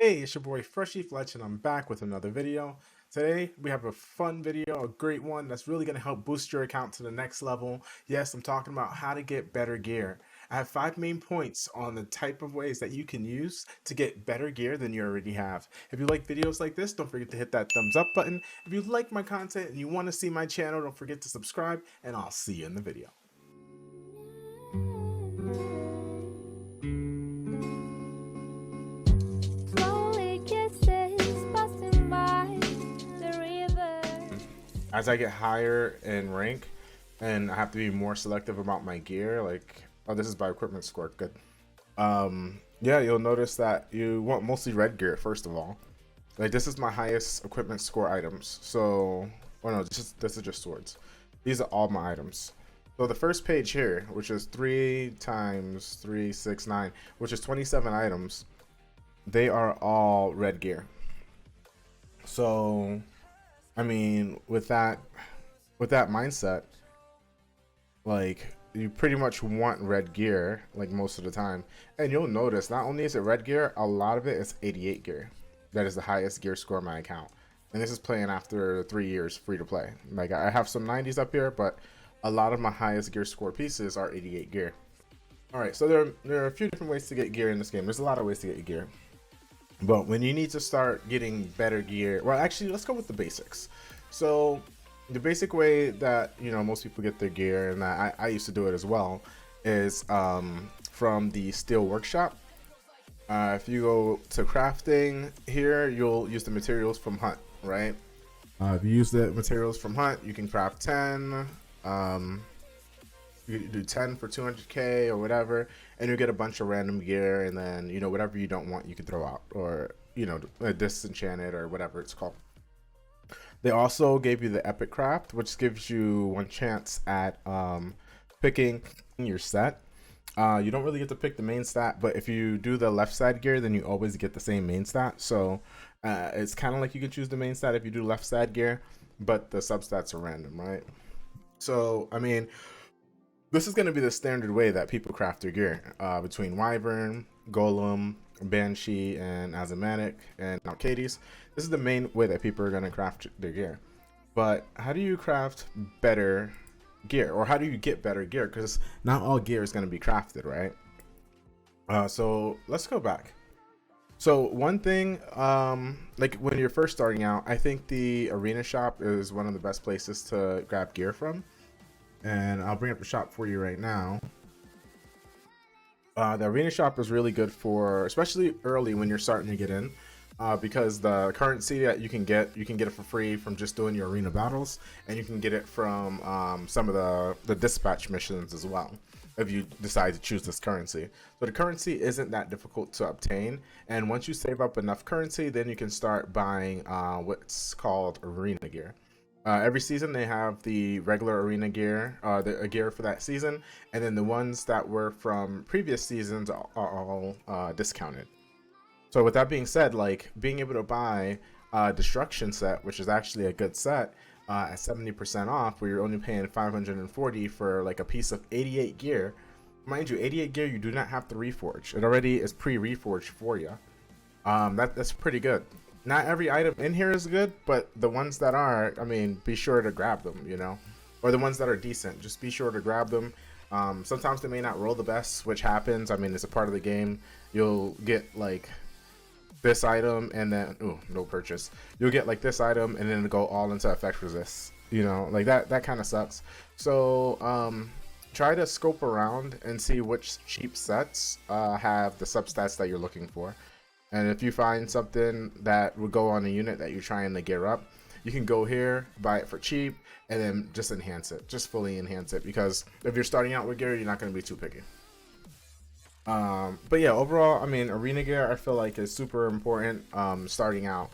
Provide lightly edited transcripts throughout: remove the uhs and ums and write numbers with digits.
Hey, it's your boy FreshyFletch, and I'm back with another video. Today, we have a fun video, a great one that's really going to help boost your account to the next level. Yes, I'm talking about how to get better gear. I have 5 main points on the type of ways that you can use to get better gear than you already have. If you like videos like this, don't forget to hit that thumbs up button. If you like my content and you want to see my channel, don't forget to subscribe, and I'll see you in the video. As I get higher in rank and I have to be more selective about my gear, like, oh, this is by equipment score, good. Yeah, you'll notice that you want mostly red gear first of all. Like, this is my highest equipment score items. So, oh no, this is just swords. These are all my items. So the first page here, which is 3 times 3, 6, 9, which is 27 items, they are all red gear. So I mean, with that mindset, like, you pretty much want red gear like most of the time. And you'll notice not only is it red gear, a lot of it is 88 gear. That is the highest gear score on my account. And this is playing after 3 years free to play. Like, I have some 90s up here, but a lot of my highest gear score pieces are 88 gear. Alright, so there are a few different ways to get gear in this game. There's a lot of ways to get gear. But when you need to start getting better gear, well, actually, let's go with the basics. So the basic way that, you know, most people get their gear, and I used to do it as well, is from the steel workshop. If you go to crafting here, you'll use the materials from Hunt, right? If you use the materials from Hunt, you can craft 10. You do 10 for 200k or whatever, and you get a bunch of random gear, and then, you know, whatever you don't want you can throw out, or, you know, disenchanted or whatever it's called. They also gave you the epic craft, which gives you one chance at picking your set. You don't really get to pick the main stat, but if you do the left side gear, then you always get the same main stat. So it's kind of like you can choose the main stat if you do left side gear, but the substats are random, right? So I mean, this is going to be the standard way that people craft their gear, between Wyvern, Golem, Banshee, and Azimatic, and Alcades. This is the main way that people are going to craft their gear. But how do you craft better gear? Or how do you get better gear? Because not all gear is going to be crafted, right? So let's go back. So one thing, like when you're first starting out, I think the arena shop is one of the best places to grab gear from. And I'll bring up the shop for you right now. The arena shop is really good for, especially early when you're starting to get in, because the currency that you can get it for free from just doing your arena battles, and you can get it from some of the dispatch missions as well, if you decide to choose this currency. So the currency isn't that difficult to obtain, and once you save up enough currency, then you can start buying what's called arena gear. Every season they have the regular arena gear, the gear for that season, and then the ones that were from previous seasons are all discounted. So with that being said, like, being able to buy a destruction set, which is actually a good set, at 70% off, where you're only paying 540 for like a piece of 88 gear. Mind you, 88 gear you do not have to reforge. It already is pre-reforged for you. That's pretty good. Not every item in here is good, but the ones that are, I mean, be sure to grab them, you know, or the ones that are decent, just be sure to grab them. Sometimes they may not roll the best, which happens. I mean, it's a part of the game. You'll get like this item and then, ooh, no purchase. You'll get like this item and then go all into effect resist, you know, like that kind of sucks. So try to scope around and see which cheap sets have the substats that you're looking for. And if you find something that would go on a unit that you're trying to gear up, you can go here, buy it for cheap, and then just enhance it, just fully enhance it. Because if you're starting out with gear, you're not going to be too picky. But yeah, overall, I mean, arena gear I feel like is super important starting out.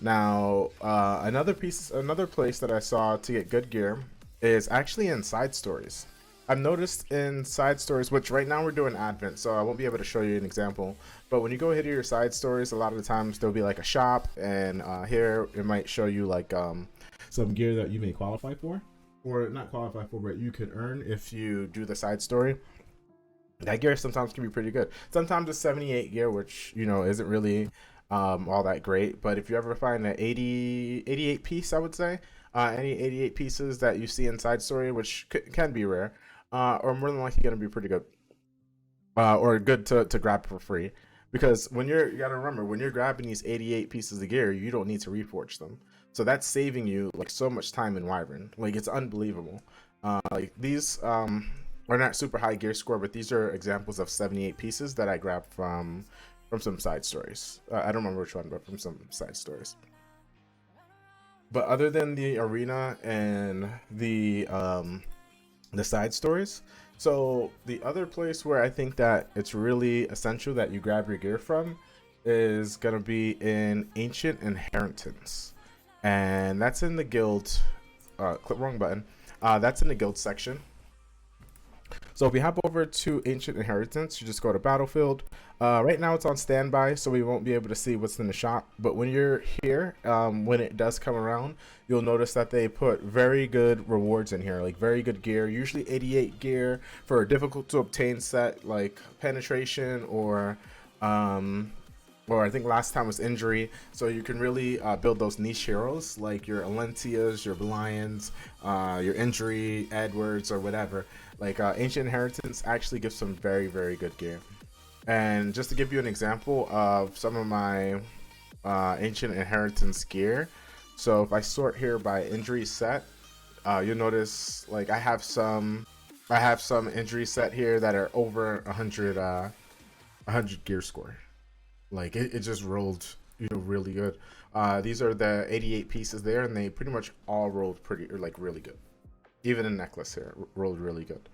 Now, another place that I saw to get good gear is actually in side stories. I've noticed in side stories, which right now we're doing Advent, so I won't be able to show you an example. But when you go hit your side stories, a lot of the times there'll be like a shop, and here it might show you like some gear that you may qualify for, or not qualify for, but you could earn if you do the side story. That gear sometimes can be pretty good. Sometimes it's 78 gear, which, you know, isn't really all that great. But if you ever find an 88 piece, I would say, any 88 pieces that you see in side story, which can be rare, or more than likely going to be pretty good, or good to grab for free. Because you gotta remember, when you're grabbing these 88 pieces of gear, you don't need to reforge them. So that's saving you like so much time in Wyvern. Like, it's unbelievable. Like these are not super high gear score, but these are examples of 78 pieces that I grabbed from some side stories. I don't remember which one, but from some side stories. But other than the arena and the side stories, so the other place where I think that it's really essential that you grab your gear from is gonna be in Ancient Inheritance, and that's in the guild. Click wrong button. That's in the guild section. So if you hop over to Ancient Inheritance, you just go to Battlefield. Right now it's on standby, so we won't be able to see what's in the shop. But when you're here, when it does come around, you'll notice that they put very good rewards in here, like very good gear, usually 88 gear for a difficult to obtain set like Penetration or I think last time was Injury. So you can really build those niche heroes like your Alentias, your Lions, your Injury, Edwards, or whatever. Like Ancient Inheritance actually gives some very, very good gear. And just to give you an example of some of my Ancient Inheritance gear, so if I sort here by injury set, you'll notice like I have some injury set here that are over 100 gear score. Like it just rolled, really good. These are the 88 pieces there, and they pretty much all rolled really good. Even a necklace here rolled really good.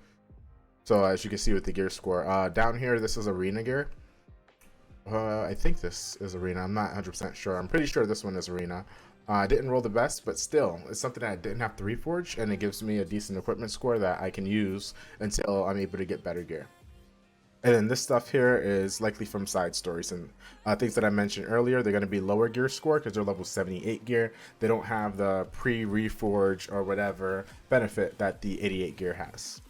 So as you can see with the gear score, down here, this is arena gear. I think this is arena. I'm not 100% sure. I'm pretty sure this one is arena. I didn't roll the best, but still, it's something that I didn't have to reforge, and it gives me a decent equipment score that I can use until I'm able to get better gear. And then this stuff here is likely from side stories and things that I mentioned earlier. They're going to be lower gear score because they're level 78 gear. They don't have the pre-reforge or whatever benefit that the 88 gear has.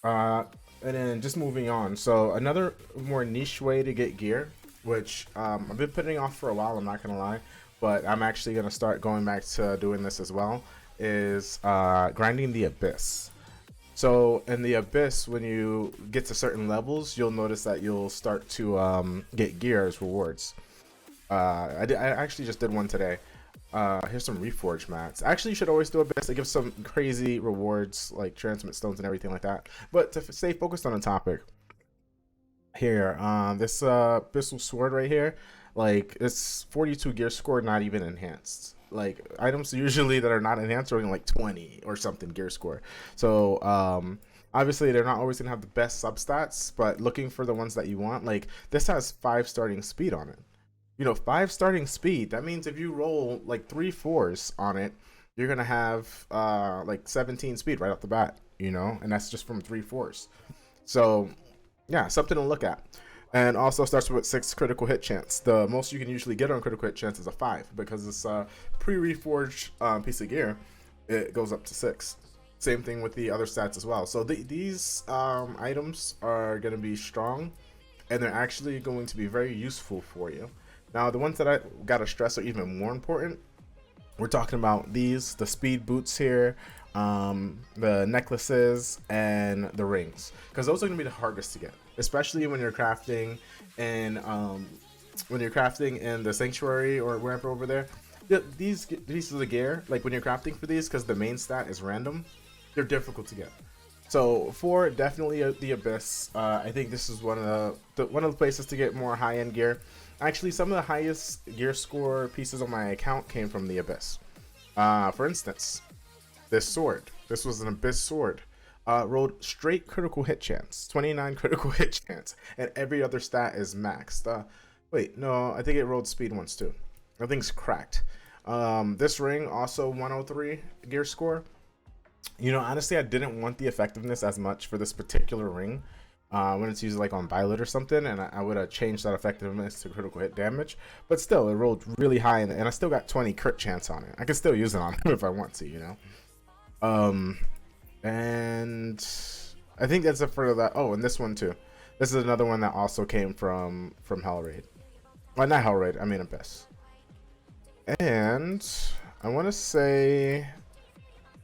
And then just moving on. So another more niche way to get gear, which I've been putting off for a while, I'm not going to lie, but I'm actually going to start going back to doing this as well, is grinding the Abyss. So in the Abyss, when you get to certain levels, you'll notice that you'll start to get gear as rewards. I actually just did one today. Here's some reforge mats. Actually, you should always do Abyss. It gives some crazy rewards like transmit stones and everything like that. But to stay focused on the topic, here, this Abyssal sword right here, like it's 42 gear score, not even enhanced. Like items usually that are not enhanced are only like 20 or something gear score. So obviously they're not always gonna have the best substats, but looking for the ones that you want, like this has 5 starting speed on it. 5 starting speed, that means if you roll like 3 4s on it, you're gonna have like 17 speed right off the bat, and that's just from 3 4s. So yeah, something to look at. And also starts with 6 critical hit chance. The most you can usually get on critical hit chance is a 5, because it's a pre-reforged piece of gear. It goes up to 6. Same thing with the other stats as well. So these items are going to be strong, and they're actually going to be very useful for you. Now, the ones that I gotta stress are even more important. We're talking about the speed boots here, the necklaces, and the rings, because those are going to be the hardest to get, especially when you're crafting in the sanctuary or wherever over there. These pieces of gear, like when you're crafting for these, because the main stat is random, they're difficult to get. So for definitely the Abyss, I think this is one of the places to get more high-end gear. Actually, some of the highest gear score pieces on my account came from the Abyss. For instance, this sword. This was an Abyss sword. Rolled straight critical hit chance, 29 critical hit chance, and every other stat is maxed. Wait, no, I think it rolled speed once too. I think it's cracked. This ring also 103 gear score. Honestly, I didn't want the effectiveness as much for this particular ring when it's used like on Violet or something, and I would have changed that effectiveness to critical hit damage. But still, it rolled really high, and I still got 20 crit chance on it. I can still use it on it if I want to, and I think that's it for that. Oh, and this one too. This is another one that also came from Hellraid. Well, not Hell Raid, I mean Abyss. And I want to say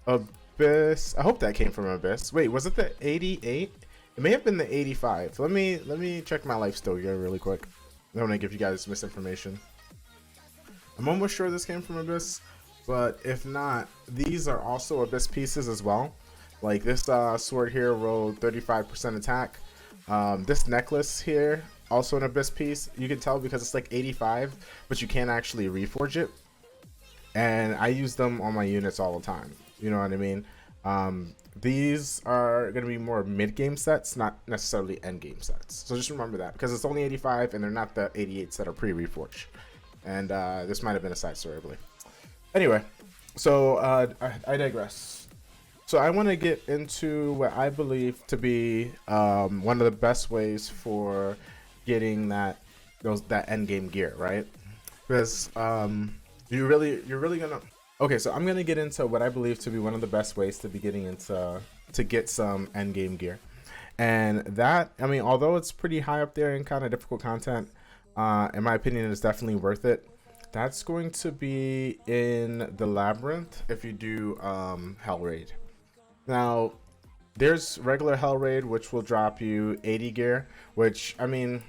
Abyss. I hope that came from Abyss. Wait, was it the 88? It may have been the 85. Let me check my life still here really quick. I don't want to give you guys misinformation. I'm almost sure this came from Abyss, but if not, these are also Abyss pieces as well. Like this sword here rolled 35% attack. This necklace here, also an Abyss piece. You can tell because it's like 85, but you can't actually reforge it. And I use them on my units all the time. You know what I mean? These are going to be more mid-game sets, not necessarily end-game sets. So just remember that, because it's only 85 and they're not the 88s that are pre-reforged. And this might have been a side story, I believe. Anyway, so I digress. So I want to get into what I believe to be one of the best ways for getting that end game gear, right? Because you're really gonna. Okay, so I'm gonna get into what I believe to be one of the best ways to be getting into to get some end game gear, and that, I mean, although it's pretty high up there and kind of difficult content, in my opinion, it's definitely worth it. That's going to be in the Labyrinth if you do Hell Raid. Now, there's regular Hell Raid, which will drop you 80 gear, which, I mean,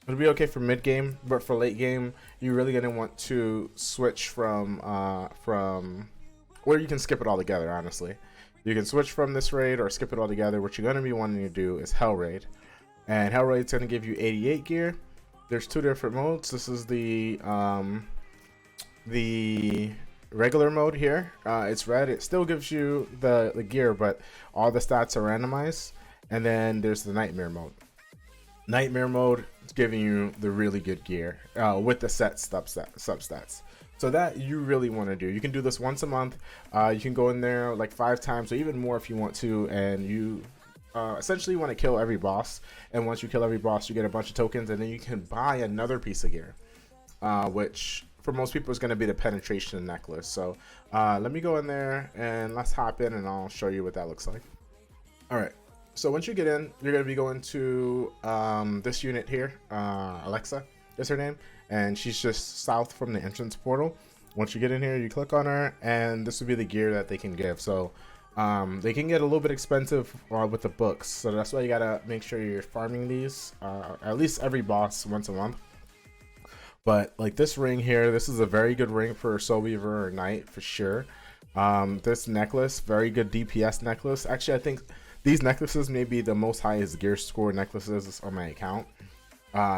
it'll be okay for mid game, but for late game, you're really gonna want to switch from, or you can skip it all together. Honestly, you can switch from this raid or skip it all together. What you're gonna be wanting to do is Hell Raid, and Hell Raid's gonna give you 88 gear. There's two different modes. This is the regular mode here. It's red. It still gives you the gear, but all the stats are randomized. And then there's the nightmare mode. Nightmare mode is giving you the really good gear with the set substats. So that you really want to do. You can do this once a month. You can go in there like 5 times or even more if you want to, and you essentially want to kill every boss. And once you kill every boss, you get a bunch of tokens, and then you can buy another piece of gear, which for most people is going to be the penetration necklace. So let me go in there and let's hop in, and I'll show you what that looks like. All right. So once you get in, you're going to be going to this unit here. Alexa is her name, and she's just south from the entrance portal. Once you get in here, you click on her, and this would be the gear that they can give. So they can get a little bit expensive with the books, so that's why you gotta make sure you're farming these at least every boss once a month. But like this ring here, this is a very good ring for Soul Weaver or Knight for sure. This necklace, very good DPS necklace. Actually, I think these necklaces may be the most highest gear score necklaces on my account.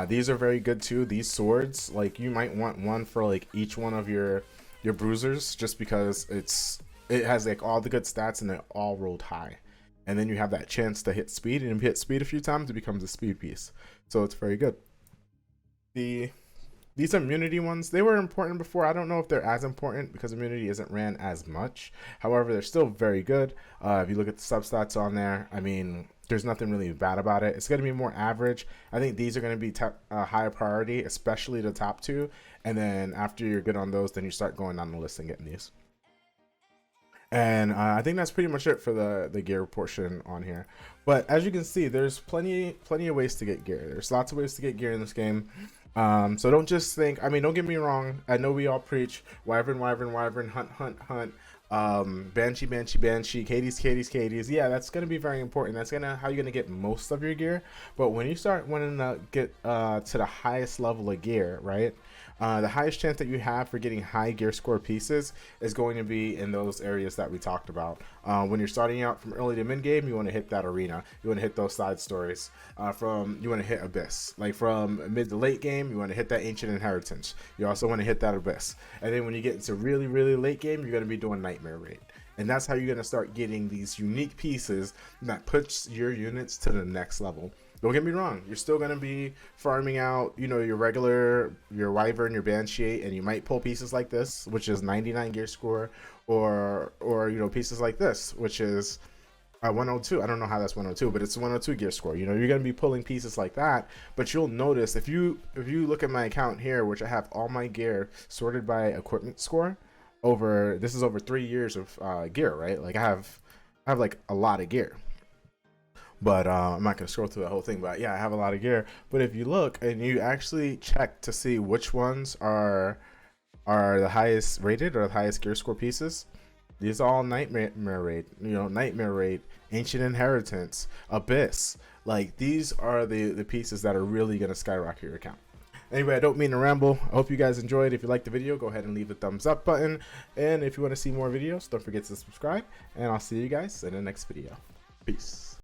These are very good too. These swords, like you might want one for like each one of your bruisers, just because it has like all the good stats and they're all rolled high. And then you have that chance to hit speed, and if you hit speed a few times, it becomes a speed piece. So it's very good. These immunity ones, they were important before. I don't know if they're as important because immunity isn't ran as much. However, they're still very good. If you look at the substats on there, I mean, there's nothing really bad about it. It's going to be more average. I think these are going to be higher priority, especially the top two. And then after you're good on those, then you start going down the list and getting these. And I think that's pretty much it for the gear portion on here. But as you can see, there's plenty of ways to get gear. There's lots of ways to get gear in this game. So don't just think, I mean, don't get me wrong. I know we all preach wyvern, hunt, banshee, Katie's. Yeah, that's going to be very important. That's how you're going to get most of your gear. But when you start wanting to get to the highest level of gear, right? The highest chance that you have for getting high gear score pieces is going to be in those areas that we talked about. When you're starting out from early to mid game, you want to hit that arena. You want to hit those side stories. You want to hit Abyss. Like from mid to late game, you want to hit that Ancient Inheritance. You also want to hit that Abyss. And then when you get into really, really late game, you're going to be doing Nightmare Raid. And that's how you're going to start getting these unique pieces that puts your units to the next level. Don't get me wrong, you're still going to be farming out, you know, your wyvern, your banshee, and you might pull pieces like this, which is 99 gear score, or you know, pieces like this, which is 102. I don't know how that's 102, but it's 102 gear score. You know, you're going to be pulling pieces like that, but you'll notice if you look at my account here, which I have all my gear sorted by equipment score, this is over 3 years of gear, right? Like I have like a lot of gear. But I'm not gonna scroll through the whole thing. But yeah, I have a lot of gear. But if you look and you actually check to see which ones are the highest rated or the highest gear score pieces, these are all Nightmare Raid, Nightmare Raid, Ancient Inheritance, Abyss. Like, these are the pieces that are really gonna skyrocket your account. Anyway, I don't mean to ramble. I hope you guys enjoyed. If you liked the video, go ahead and leave the thumbs up button. And if you want to see more videos, don't forget to subscribe. And I'll see you guys in the next video. Peace.